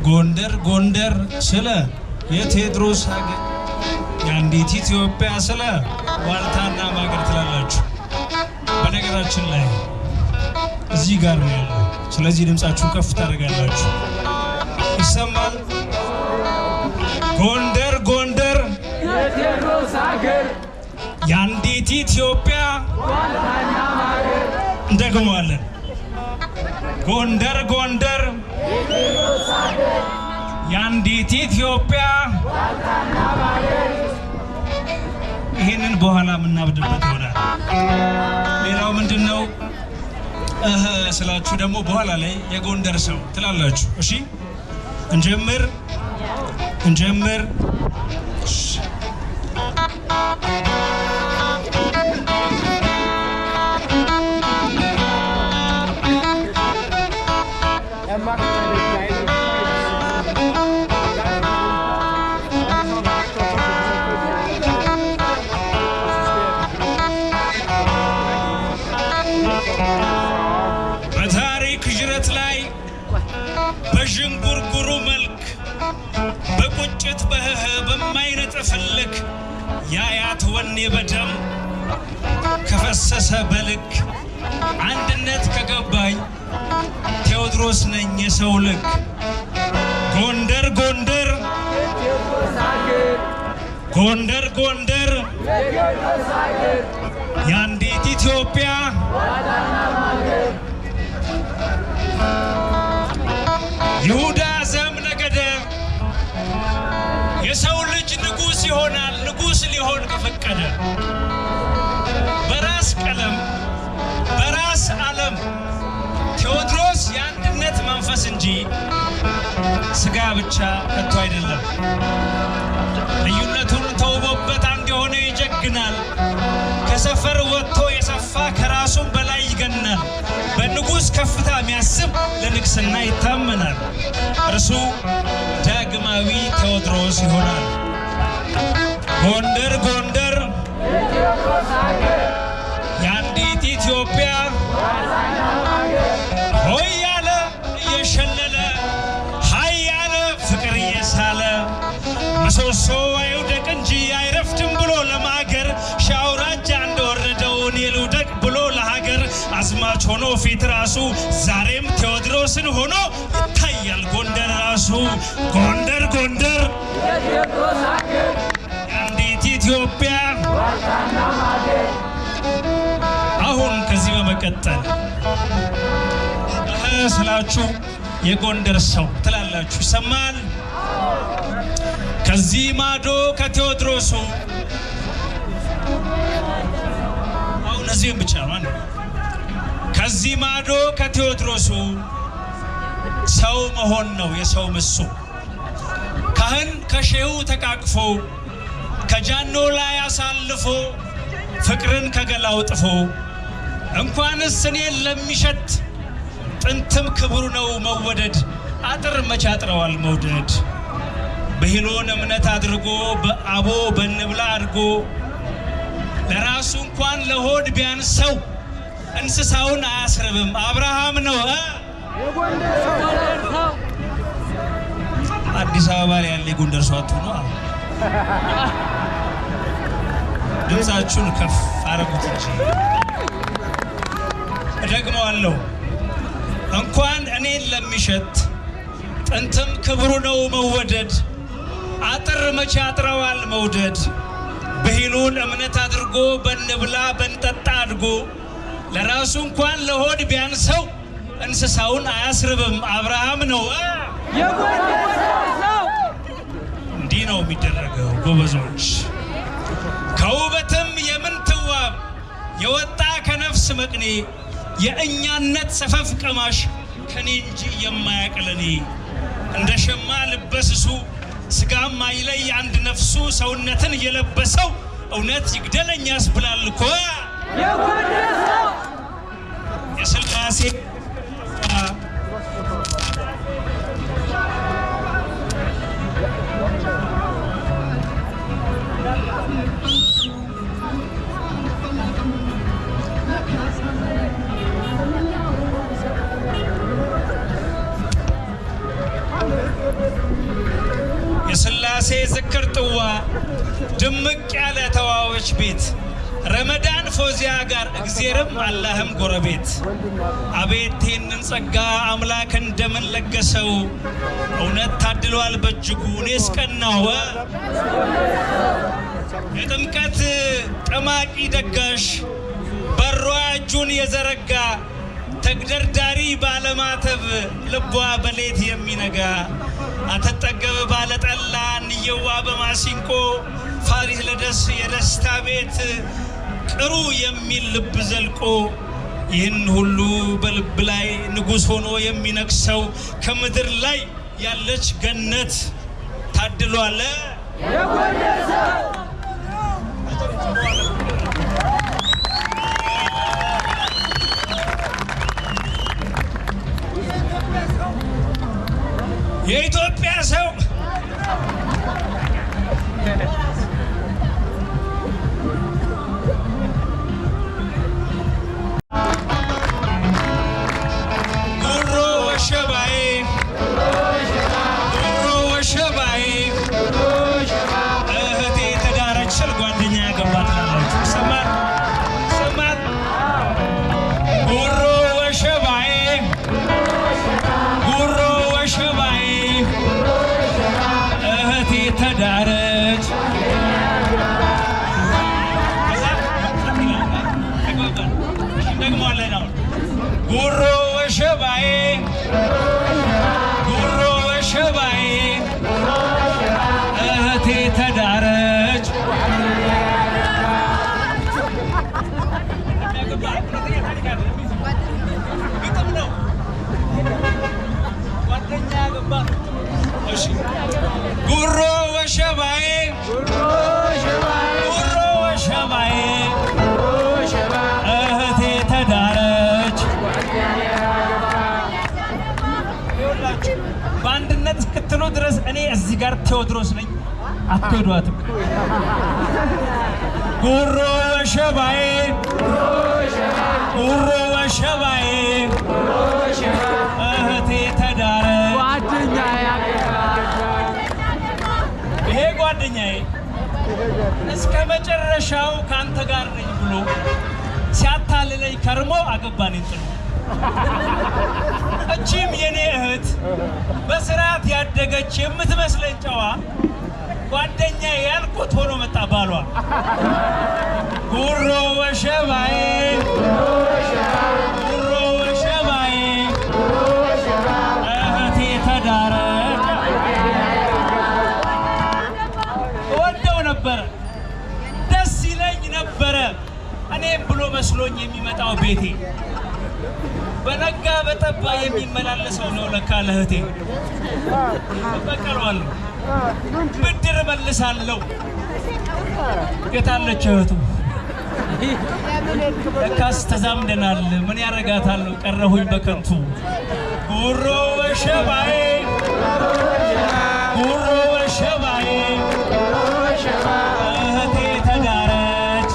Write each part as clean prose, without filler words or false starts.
ጎንደር ጎንደር ስለ የቴዎድሮስ ሀገር የአንዲት ኢትዮጵያ ስለ ዋልታና ማገር ትላላችሁ። በነገራችን ላይ እዚህ ጋር ነው ያለው። ስለዚህ ድምጻችሁን ከፍ ታደርጋላችሁ። ይሰማል። ጎንደር ጎንደር የቴዎድሮስ ሀገር የአንዲት ኢትዮጵያ ዋልታና ማገር። እንደግመዋለን። ጎንደር ጎንደር የቴዎድሮስ ሀገር የአንዲት ኢትዮጵያ ዋልታና ማገር። ይሄንን በኋላ የምናብድበት ይሆናል። ሌላው ምንድነው? ስላችሁ ደግሞ በኋላ ላይ የጎንደር ሰው ትላላችሁ። እሺ እንጀምር። በታሪክ ጅረት ላይ በዥንጉርጉሩ መልክ በቁጭት በማይነጥፍልክ የአያት ወኔ በደም ከፈሰሰ በልክ አንድነት ከገባኝ ቴዎድሮስ ነኝ የሰው ልክ። ጎንደር ጎንደር ጎንደር ጎንደር የአንዲት ኢትዮጵያ ይሁዳ ዘምነገደ የሰው ልጅ ንጉሥ ይሆናል ንጉሥ ሊሆን ከፈቀደ። በራስ ቀለም በራስ ዓለም ቴዎድሮስ የአንድነት መንፈስ እንጂ ስጋ ብቻ ከቶ አይደለም። ልዩነቱን ተውቦበት አንድ የሆነ ይጀግናል። ከሰፈር ወጥቶ የሰፋ ከራሱም በላይ ይገናል። በንጉሥ ከፍታ የሚያስብ ለንግስና ይታመናል። እርሱ ዳግማዊ ቴዎድሮስ ይሆናል። ጎንደር ጎንደር የአንዲት ኢትዮጵያ ሆይ ያለ እየሸለለ ሀይ ያለ ፍቅር እየሳለ ምሰሶ አይውደቅ እንጂ አይረፍድም ብሎ ለማገር ሻውራጃ እንደወረደው እኔ ልውደቅ ብሎ ለሀገር አዝማች ሆኖ ፊት ራሱ ዛሬም ቴዎድሮስን ሆኖ ይታያል ጎንደር ራሱ። ጎንደር ጎንደር የአንዲት ኢትዮጵያ አሁን ከዚህ በመቀጠል ስላችሁ የጎንደር ሰው ትላላችሁ ይሰማል። ከዚህ ማዶ ከቴዎድሮሱ አሁን እዚህም ብቻ ማለት ከዚህ ማዶ ከቴዎድሮሱ ሰው መሆን ነው የሰው ምሱ። ካህን ከሼሁ ተቃቅፎ ከጃኖ ላይ አሳልፎ ፍቅርን ከገላው ጥፎ እንኳንስ እኔን ለሚሸት ጥንትም ክብሩ ነው መወደድ። አጥር መቻጥረዋል መውደድ በሂሎን እምነት አድርጎ በአቦ በንብላ አድርጎ ለራሱ እንኳን ለሆድ ቢያንሰው እንስሳውን አያስርብም። አብርሃም ነው አዲስ አበባ ላይ ያለ የጎንደር ሰው አትሆኑ። ድምፃችሁን ከፍ አረጉት እንጂ እደግመዋለሁ። እንኳን እኔን ለሚሸት ጥንትም ክብሩ ነው መወደድ። አጥር መቼ አጥረዋል መውደድ በሂሉን እምነት አድርጎ በንብላ በንጠጣ አድጎ ለራሱ እንኳን ለሆድ ቢያንሰው እንስሳውን አያስርብም። አብርሃም ነው እንዲህ ነው የሚደረገው ጎበዞች። ከውበትም የምንትዋብ የወጣ ከነፍስ መቅኔ የእኛነት ሰፈፍ ቀማሽ ከኔ እንጂ የማያቅለኔ እንደ ሸማ ልበስሱ ስጋም አይለይ አንድ ነፍሱ ሰውነትን የለበሰው እውነት ይግደለኝ ያስብላል እኮ የሥላሴ ቅዳሴ ዝክር ጥዋ ድምቅ ያለ ተዋዎች ቤት ረመዳን ፎዚያ ጋር እግዚአብሔርም አላህም ጎረቤት አቤት ይህንን ጸጋ አምላክ እንደምን ለገሰው እውነት ታድሏል በእጅጉ እኔስ ቀናሁ የጥምቀት ጠማቂ ደጋሽ በሯ እጁን የዘረጋ ተግደርዳሪ ባለማተብ ልቧ በሌት የሚነጋ አትጠገብ ባለጠላ እንየዋ በማሲንቆ ፋሪስ ለደስ የደስታ ቤት ቅሩ የሚል ልብ ዘልቆ ይህን ሁሉ በልብ ላይ ንጉሥ ሆኖ የሚነግሰው ከምድር ላይ ያለች ገነት ታድሏል የኢትዮጵያ ሰው ጉሮ ወሸባዬ እህቴ ተዳረች በአንድነት እስክትሉ ድረስ እኔ እዚህ ጋር ቴዎድሮስ ነኝ አትሄዷትም ጉሮ ወሸባዬ እህቴ ተዳረች ይሄ ጓደኛዬ እስከ መጨረሻው ካንተ ጋር ነኝ ብሎ ሲያታልለኝ ከርሞ አገባኝ ጥሩ እቺም የኔ እህት በስርዓት ያደገች የምትመስለኝ ጨዋ ጓደኛዬ ያልኩት ሆኖ መጣ ባሏ ጉሮ ወሸባዬ እህቴ ተዳረች ወደው ነበረ ደስ ይለኝ ነበረ እኔም ብሎ መስሎኝ የሚመጣው ቤቴ በነጋ በጠባ የሚመላለሰው ነው ለካ ለእህቴ በቀሏለሁ ብድር መልሳለሁ የታለች እህቱ ለካስ ተዛምደናል ምን ያረጋታለሁ ቀረሁኝ በከንቱ ጉሮ ወሸባዬ እህቴ ተዳረች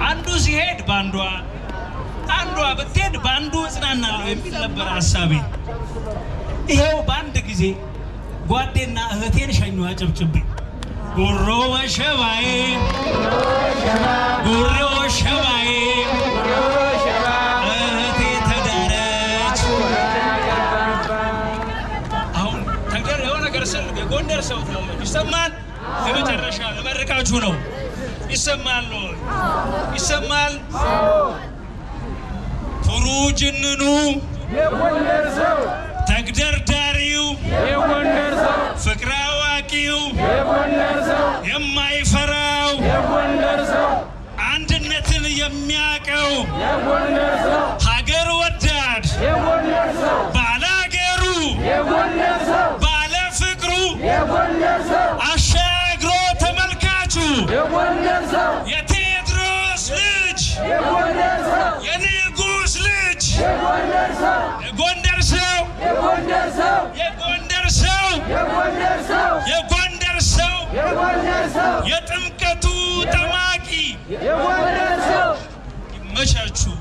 አንዱ ሲሄድ ባንዷ አንዷ ብትሄድ ባንዱ እጽናናለሁ የሚል ነበር ሐሳቤ ይሄው በአንድ ጊዜ ጓዴና እህቴን ሸኙ አጨብጭቤ ጉሮ ወሸባዬ እህቴ ተዳረች አሁን ተገር የሆነ ነገር ስል የጎንደር ሰው ትላለች ይሰማል የመጨረሻ ለመርቃችሁ ነው ይሰማል ፍሩ ጅንኑ የጎንደር ሰው ተግደርዳሪው የጎንደር ሰው ፍቅር አዋቂው የጎንደር ሰው የማይፈራው የጎንደር ሰው አንድነትን የሚያቀው የጎንደር ሰው ሀገር ወዳድ የጎንደር ሰው ባላገሩ የጎንደር ሰው ባለ ፍቅሩ የጎንደር ሰው አሻግሮ ተመልካቹ የጎንደር ሰው የቴዎድሮስ ልጅ የጎንደር ሰው የንጉሥ ልጅ የጎንደር ሰው የጎንደር ሰው የጎንደር ሰው የጎንደር ሰው የጎንደር ሰው የጎንደር ሰው የጎንደር ሰው የጥምቀቱ ጠማቂ የጎንደር ሰው ይመቻችሁ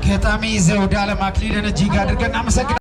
ገጣሚ ዘውድ አለም አክሊልን እጅግ አድርገን እናመሰግናለን።